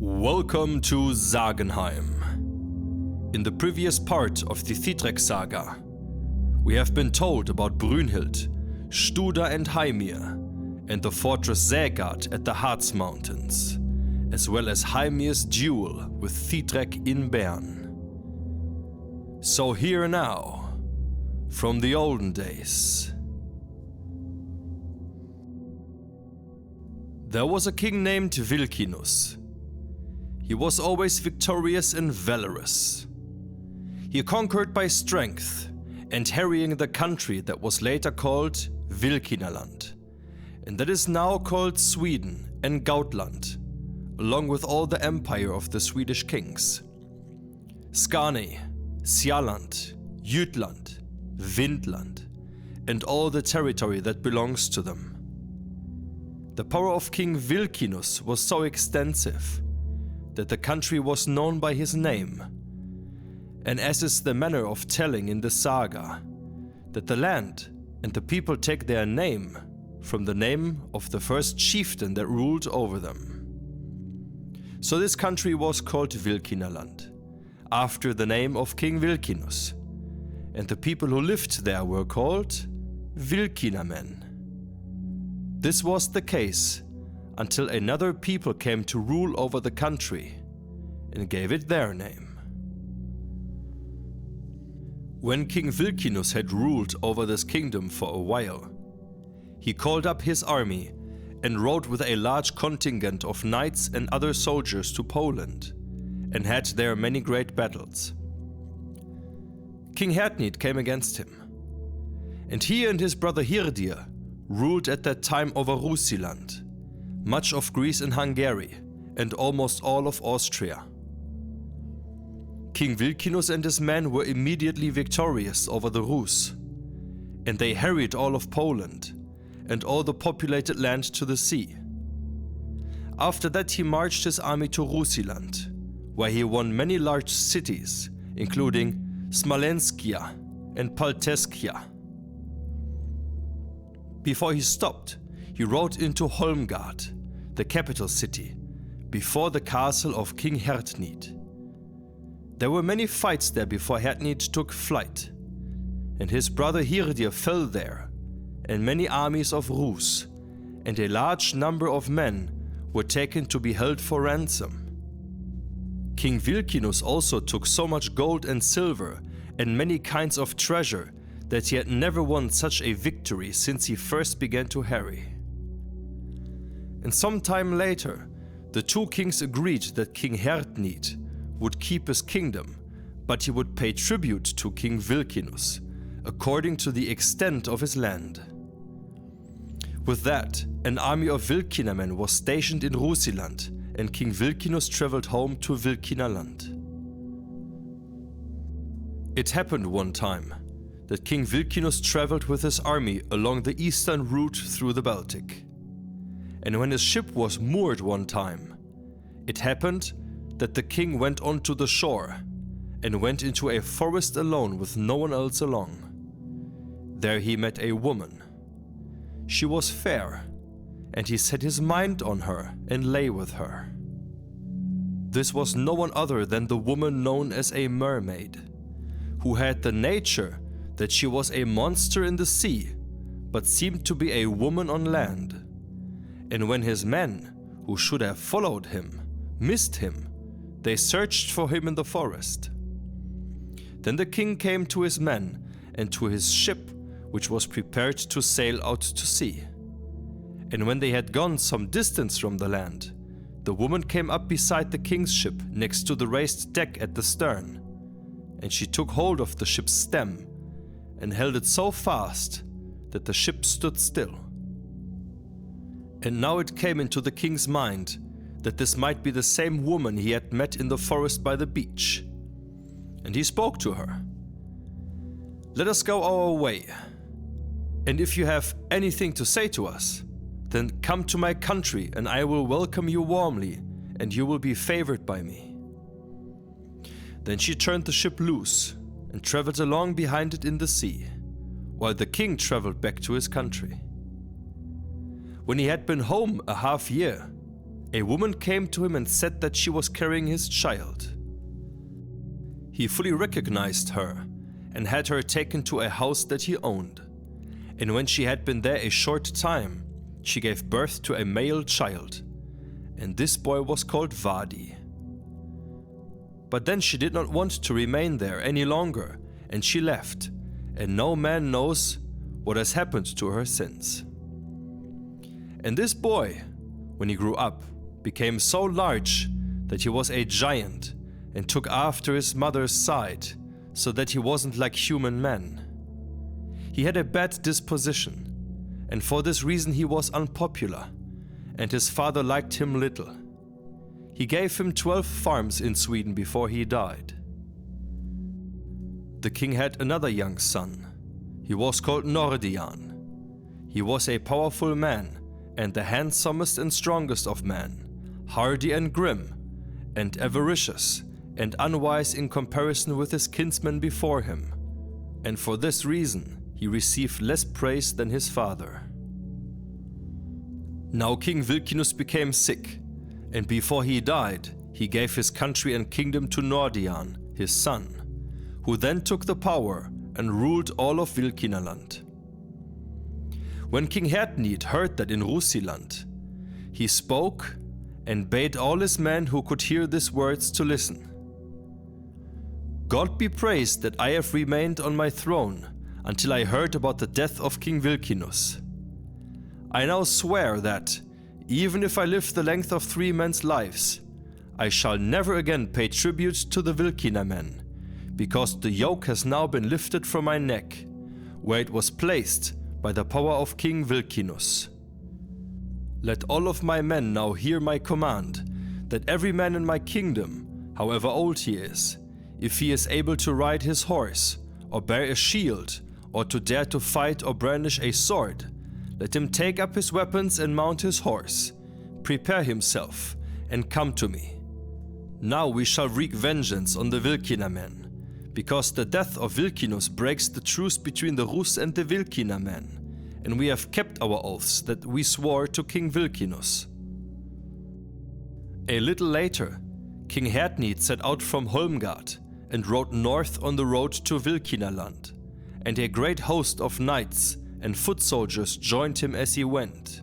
Welcome to Sagenheim. In the previous part of the Thidrekssaga, we have been told about Brunhild, Studa and Heimir, and the fortress Sägard at the Harz Mountains, as well as Heimir's duel with Thidrek in Bern. So here now, from the Olden Days. There was a king named Vilkinus. He was always victorious and valorous. He conquered by strength and harrying the country that was later called Vilkinaland, and that is now called Sweden and Gautland, along with all the empire of the Swedish kings. Skane, Sjaland, Jutland, Vindland, and all the territory that belongs to them. The power of King Vilkinus was so extensive that the country was known by his name, and as is the manner of telling in the saga, that the land and the people take their name from the name of the first chieftain that ruled over them. So this country was called Vilkinaland, after the name of King Vilkinus, and the people who lived there were called Vilkinamen. This was the case until another people came to rule over the country and gave it their name. When King Vilkinus had ruled over this kingdom for a while, he called up his army and rode with a large contingent of knights and other soldiers to Poland, and had there many great battles. King Hertnid came against him, and he and his brother Hertnid ruled at that time over Rusiland, much of Greece and Hungary, and almost all of Austria. King Vilkinus and his men were immediately victorious over the Rus, and they harried all of Poland and all the populated land to the sea. After that he marched his army to Rusiland, where he won many large cities, including Smolenskia and Palteskia. Before he stopped, he rode into Holmgard, the capital city, before the castle of King Hertnid. There were many fights there before Hertnid took flight, and his brother Hertnid fell there, and many armies of Rus and a large number of men were taken to be held for ransom. King Vilkinus also took so much gold and silver and many kinds of treasure that he had never won such a victory since he first began to harry. And some time later, the two kings agreed that King Hertnid would keep his kingdom, but he would pay tribute to King Vilkinus, according to the extent of his land. With that, an army of Vilkinamen was stationed in Rusiland, and King Vilkinus traveled home to Vilkinaland. It happened one time that King Vilkinus traveled with his army along the eastern route through the Baltic. And when his ship was moored one time, it happened that the king went onto the shore and went into a forest alone with no one else along. There he met a woman. She was fair, and he set his mind on her and lay with her. This was no one other than the woman known as a mermaid, who had the nature that she was a monster in the sea, but seemed to be a woman on land. And when his men, who should have followed him, missed him, they searched for him in the forest. Then the king came to his men and to his ship, which was prepared to sail out to sea. And when they had gone some distance from the land, the woman came up beside the king's ship next to the raised deck at the stern, and she took hold of the ship's stem and held it so fast that the ship stood still. And now it came into the king's mind that this might be the same woman he had met in the forest by the beach. And he spoke to her. "Let us go our way. And if you have anything to say to us, then come to my country and I will welcome you warmly, and you will be favored by me." Then she turned the ship loose and traveled along behind it in the sea, while the king traveled back to his country. When he had been home a half year, a woman came to him and said that she was carrying his child. He fully recognized her and had her taken to a house that he owned. And when she had been there a short time, she gave birth to a male child, and this boy was called Vadi. But then she did not want to remain there any longer, and she left, and no man knows what has happened to her since. And this boy, when he grew up, became so large that he was a giant and took after his mother's side, so that he wasn't like human men. He had a bad disposition, and for this reason he was unpopular, and his father liked him little. He gave him 12 farms in Sweden before he died. The king had another young son. He was called Nordian. He was a powerful man, and the handsomest and strongest of men, hardy and grim, and avaricious, and unwise in comparison with his kinsmen before him, and for this reason he received less praise than his father. Now King Vilkinus became sick, and before he died, he gave his country and kingdom to Nordian, his son, who then took the power and ruled all of Vilkinaland. When King Hertnid heard that in Rusiland, he spoke and bade all his men who could hear these words to listen. God be praised that I have remained on my throne until I heard about the death of King Vilkinus. I now swear that, even if I live the length of 3 men's lives, I shall never again pay tribute to the Vilkina men, because the yoke has now been lifted from my neck, where it was placed by the power of King Vilkinus. Let all of my men now hear my command, that every man in my kingdom, however old he is, if he is able to ride his horse, or bear a shield, or to dare to fight or brandish a sword, let him take up his weapons and mount his horse, prepare himself, and come to me. Now we shall wreak vengeance on the Vilkina men, because the death of Vilkinus breaks the truce between the Rus and the Vilkina men, and we have kept our oaths that we swore to King Vilkinus. A little later, King Hertnid set out from Holmgard and rode north on the road to Vilkinaland, and a great host of knights and foot soldiers joined him as he went.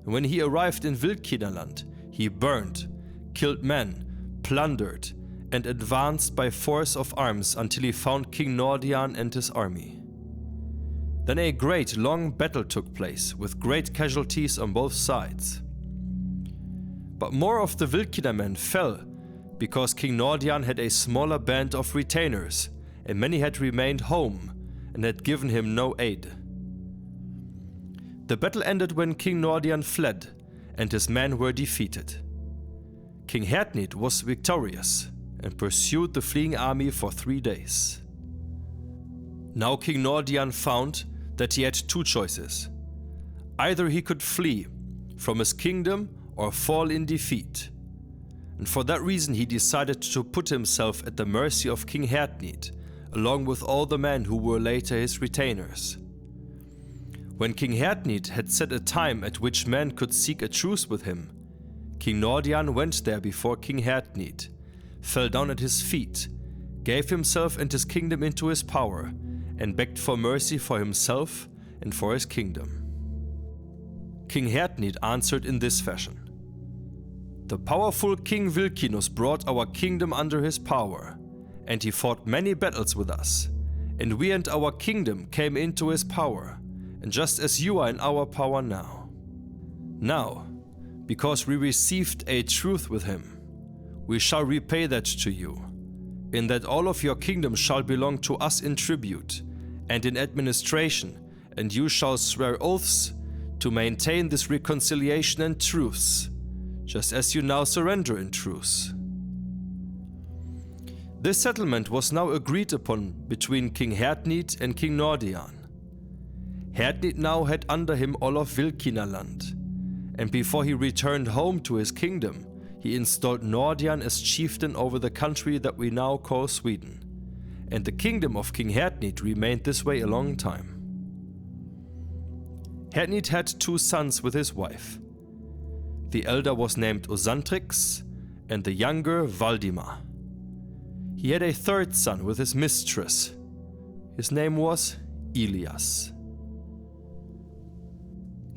When he arrived in Vilkinaland, he burned, killed men, plundered, and advanced by force of arms until he found King Nordian and his army. Then a great long battle took place, with great casualties on both sides. But more of the Vilkina men fell, because King Nordian had a smaller band of retainers, and many had remained home, and had given him no aid. The battle ended when King Nordian fled, and his men were defeated. King Hertnid was victorious, and pursued the fleeing army for 3 days. Now King Nordian found that he had 2 choices. Either he could flee from his kingdom or fall in defeat. And for that reason he decided to put himself at the mercy of King Hertnid, along with all the men who were later his retainers. When King Hertnid had set a time at which men could seek a truce with him, King Nordian went there before King Hertnid, fell down at his feet, gave himself and his kingdom into his power, and begged for mercy for himself and for his kingdom. King Hertnid answered in this fashion: "The powerful King Vilkinus brought our kingdom under his power, and he fought many battles with us, and we and our kingdom came into his power, and just as you are in our power now. Now, because we received a truce with him, we shall repay that to you, in that all of your kingdom shall belong to us in tribute and in administration, and you shall swear oaths to maintain this reconciliation and truce, just as you now surrender in truce." This settlement was now agreed upon between King Hertnid and King Nordian. Hertnid now had under him all of Vilkinaland, and before he returned home to his kingdom, he installed Nordian as chieftain over the country that we now call Sweden, and the kingdom of King Hertnid remained this way a long time. Hertnid had 2 sons with his wife. The elder was named Osantrix, and the younger Valdimar. He had a third son with his mistress. His name was Milias.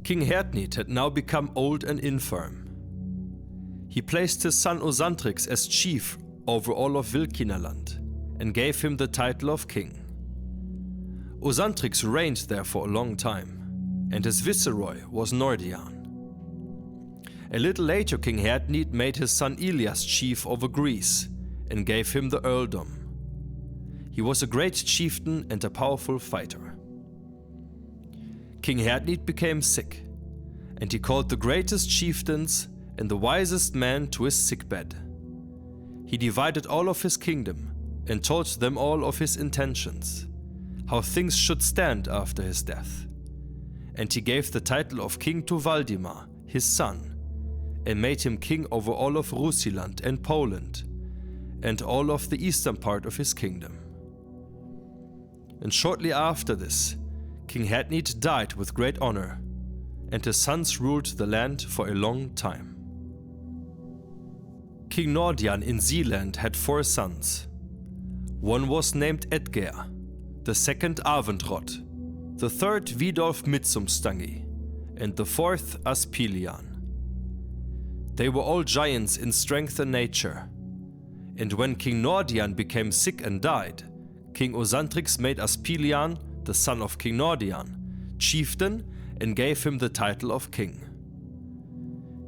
King Hertnid had now become old and infirm. He placed his son Osantrix as chief over all of Vilkinus and gave him the title of king. Osantrix reigned there for a long time, and his viceroy was Nordian. A little later, King Hertnid made his son Milias chief over Greece and gave him the earldom. He was a great chieftain and a powerful fighter. King Hertnid became sick, and he called the greatest chieftains and the wisest men to his sickbed. He divided all of his kingdom and told them all of his intentions, how things should stand after his death. And he gave the title of king to Valdimar, his son, and made him king over all of Rusiland and Poland, and all of the eastern part of his kingdom. And shortly after this, King Hertnid died with great honor, and his sons ruled the land for a long time. King Nordian in Zealand had 4 sons. One was named Edgar, the second Avendrod, the third Vidolf Mitsumstangi, and the fourth Aspilian. They were all giants in strength and nature, and when King Nordian became sick and died, King Osantrix made Aspilian, the son of King Nordian, chieftain and gave him the title of king.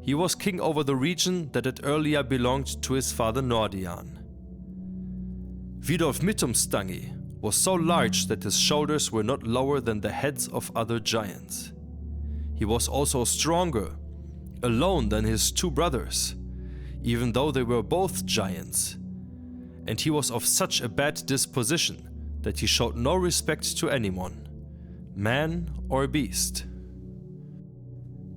He was king over the region that had earlier belonged to his father Nordian. Vidolf Mitsumstangi was so large that his shoulders were not lower than the heads of other giants. He was also stronger alone than his 2 brothers, even though they were both giants, and he was of such a bad disposition that he showed no respect to anyone, man or beast.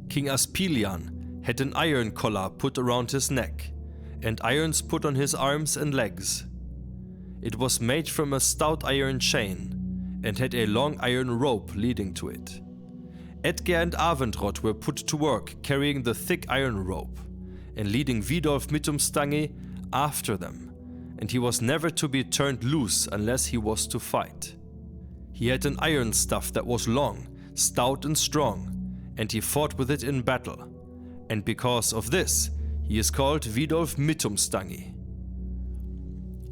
King Aspilian had an iron collar put around his neck, and irons put on his arms and legs. It was made from a stout iron chain, and had a long iron rope leading to it. Edgar and Avendrod were put to work carrying the thick iron rope, and leading Vidolf Mitsumstangi after them, and he was never to be turned loose unless he was to fight. He had an iron staff that was long, stout and strong, and he fought with it in battle, and because of this, he is called Vidolf Mitsumstangi.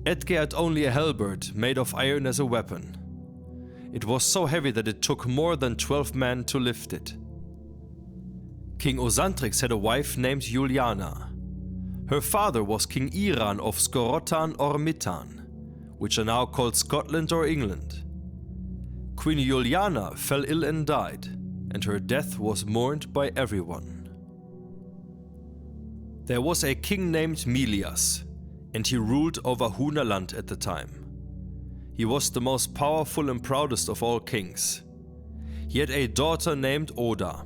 Edgar had only a halberd made of iron as a weapon. It was so heavy that it took more than 12 men to lift it. King Osantrix had a wife named Juliana. Her father was King Iran of Skorotan or Mitan, which are now called Scotland or England. Queen Juliana fell ill and died, and her death was mourned by everyone. There was a king named Milias, and he ruled over Hunaland at the time. He was the most powerful and proudest of all kings. He had a daughter named Oda.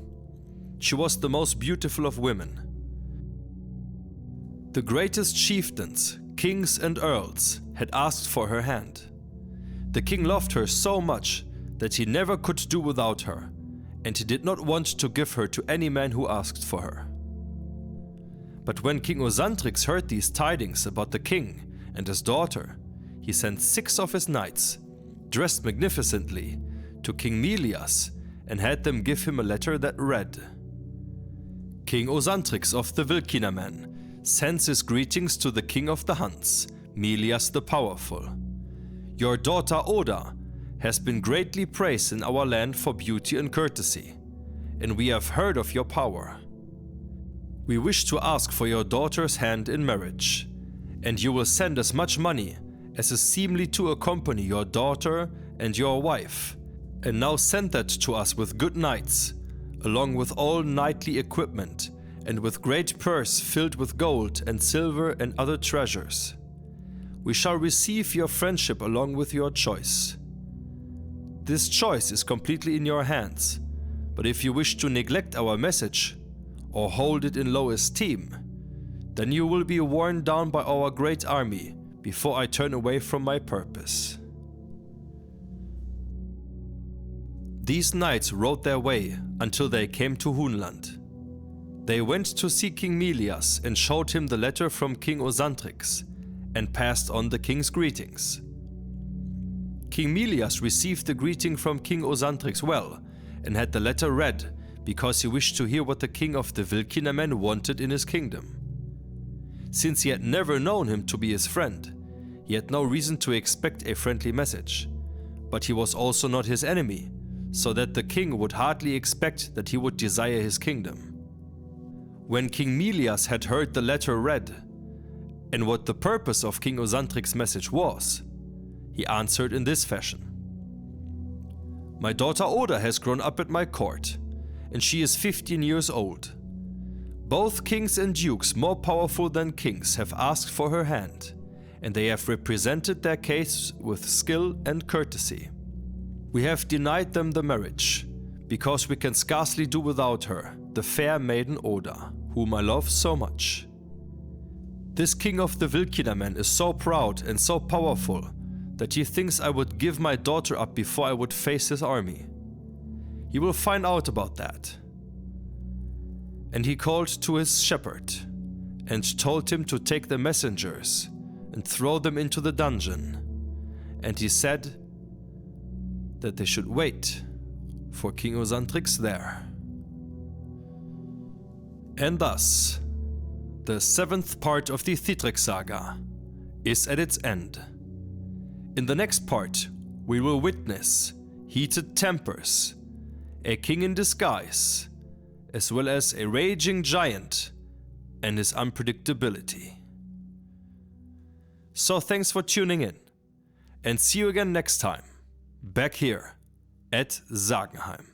She was the most beautiful of women. The greatest chieftains, kings and earls had asked for her hand. The king loved her so much that he never could do without her, and he did not want to give her to any man who asked for her. But when King Osantrix heard these tidings about the king and his daughter, he sent 6 of his knights, dressed magnificently, to King Milias and had them give him a letter that read: King Osantrix of the Vilkinus sends his greetings to the king of the Huns, Milias the Powerful. Your daughter Oda has been greatly praised in our land for beauty and courtesy, and we have heard of your power. We wish to ask for your daughter's hand in marriage, and you will send as much money as is seemly to accompany your daughter and your wife, and now send that to us with good knights, along with all knightly equipment, and with great purse filled with gold and silver and other treasures. We shall receive your friendship along with your choice. This choice is completely in your hands, but if you wish to neglect our message, or hold it in low esteem, then you will be worn down by our great army before I turn away from my purpose. These knights rode their way until they came to Hunaland. They went to see King Milias and showed him the letter from King Osantrix, and passed on the king's greetings. King Milias received the greeting from King Osantrix well, and had the letter read, because he wished to hear what the king of the Vilkinus wanted in his kingdom. Since he had never known him to be his friend, he had no reason to expect a friendly message, but he was also not his enemy, so that the king would hardly expect that he would desire his kingdom. When King Milias had heard the letter read, and what the purpose of King Osantrix's message was, he answered in this fashion. My daughter Oda has grown up at my court, and she is 15 years old. Both kings and dukes more powerful than kings have asked for her hand, and they have represented their case with skill and courtesy. We have denied them the marriage, because we can scarcely do without her, the fair maiden Oda, whom I love so much. This king of the Vilkinus is so proud and so powerful that he thinks I would give my daughter up before I would face his army. He will find out about that. And he called to his shepherd and told him to take the messengers and throw them into the dungeon. And he said that they should wait for King Osantrix there. And thus, the 7th part of the Thidrekssaga is at its end. In the next part, we will witness heated tempers, a king in disguise, as well as a raging giant and his unpredictability. So thanks for tuning in, and see you again next time, back here at Sagenheim.